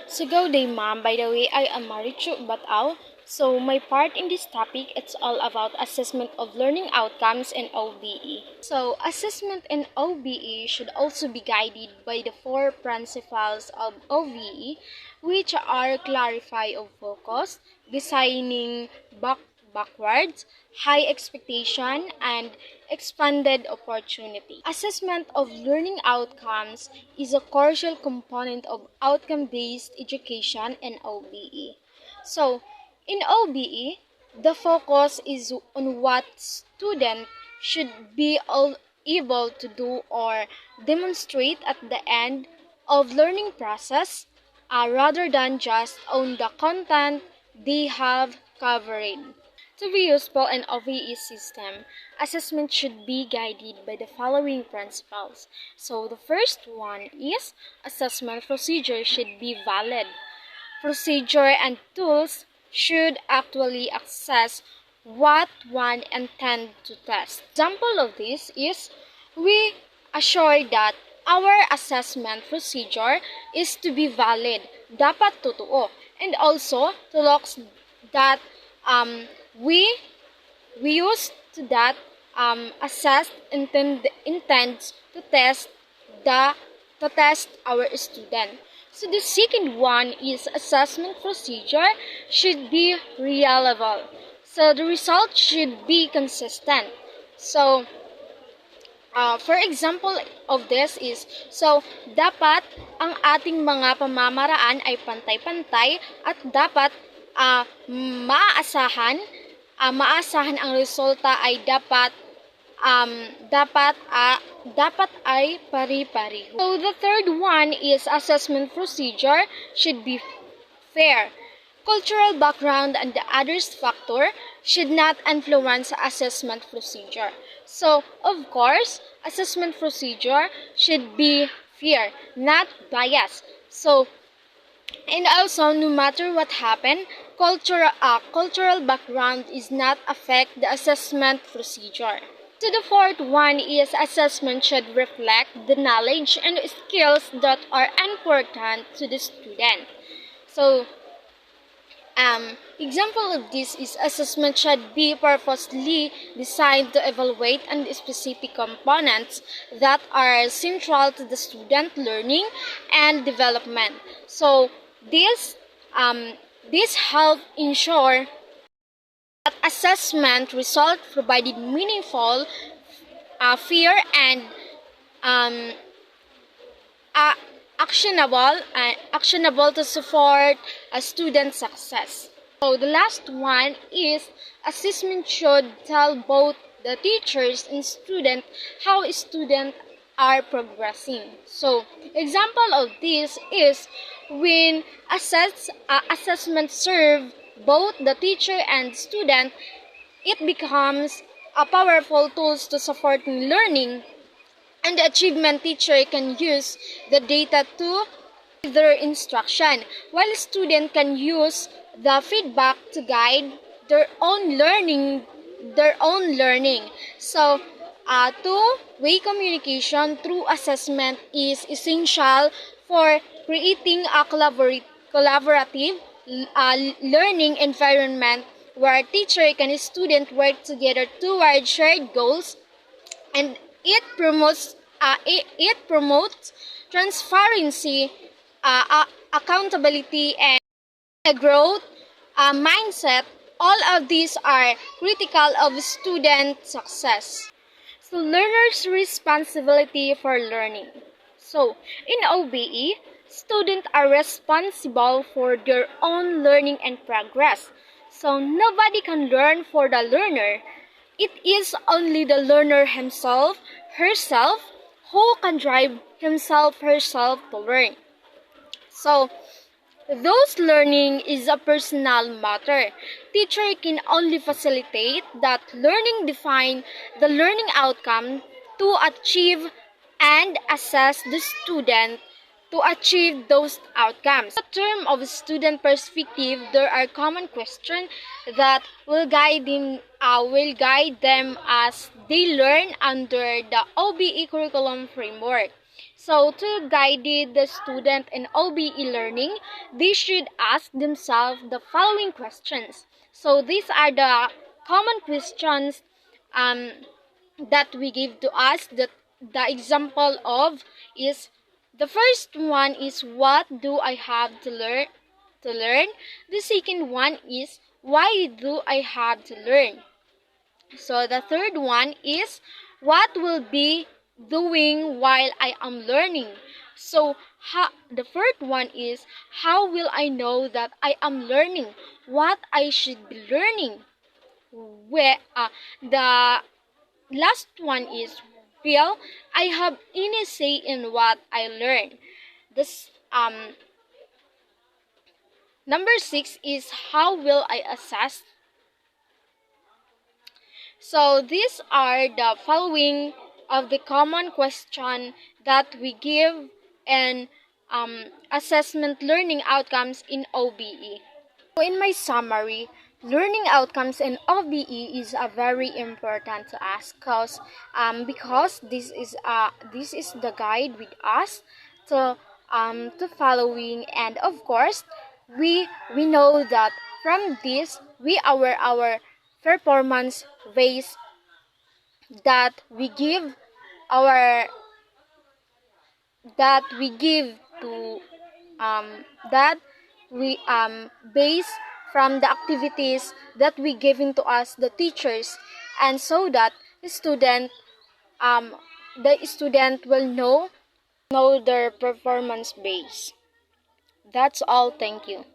So go day, ma'am. By the way, I am Marichu Batao. So my part in this topic, it's all about assessment of learning outcomes in OBE. So assessment in OBE should also be guided by the four principles of OBE, which are clarify of focus, designing backwards, high expectation, and expanded opportunity. Assessment of learning outcomes is a crucial component of outcome-based education in OBE. So, in OBE, the focus is on what student should be able to do or demonstrate at the end of learning process rather than just on the content they have covered. To be useful in OBE system, assessment should be guided by the following principles. So the first one is assessment procedure should be valid. Procedure and tools should actually assess what one intends to test. Example of this is we assure that our assessment procedure is to be valid, dapat totoo, and also to look that we use to that assess intends to test our student. So the second one is assessment procedure should be reliable. So the result should be consistent. So for example of this is, so dapat ang ating mga pamamaraan ay pantay-pantay at dapat maasahan ang resulta ay dapat ay pari-pari. So the third one is assessment procedure should be fair. Cultural background and the others factor should not influence assessment procedure. So, of course, assessment procedure should be fair, not biased. So, and also, no matter what happened, cultural background is not affect the assessment procedure. So the fourth one is assessment should reflect the knowledge and skills that are important to the student. So, example of this is assessment should be purposely designed to evaluate and specific components that are central to the student learning and development. So this help ensure that assessment result provided meaningful, fair, and actionable to support a student success. So the last one is assessment should tell both the teachers and student how students are progressing. So example of this is when assessment serve both the teacher and student, it becomes a powerful tools to support learning, and the achievement teacher can use the data to their instruction, while student can use the feedback to guide their own learning. So, two-way communication through assessment is essential for creating a collaborative learning environment where teacher and student work together toward shared goals, and it promotes transparency, accountability, and a growth mindset. All of these are critical of student success. So learners' responsibility for learning. So in OBE, students are responsible for their own learning and progress. So nobody can learn for the learner. It is only the learner himself, herself, who can drive himself, herself to learn. So, those learning is a personal matter. Teacher can only facilitate that learning, define the learning outcome to achieve and assess the student to achieve those outcomes. In terms of student perspective, there are common questions that will guide them as they learn under the OBE curriculum framework. So, to guide the student in OBE learning, they should ask themselves the following questions. So, these are the common questions um, that we give to us. The example of is the first one is what do I have to learn? The second one is why do I have to learn? So the third one is what will be doing while I am learning. So the fourth one is how will I know that I am learning? What I should be learning? Where the last one is will I have any say in what I learn? This number 6 is how will I assess. So these are the following of the common question that we give in assessment learning outcomes in OBE. So in my summary, learning outcomes in OBE is a very important to us because this is the guide with us to following, and of course we know that from this we our performance base that we give our that we give to that we base from the activities that we giving to us the teachers, and so that um the student will know their performance base. That's all. Thank you.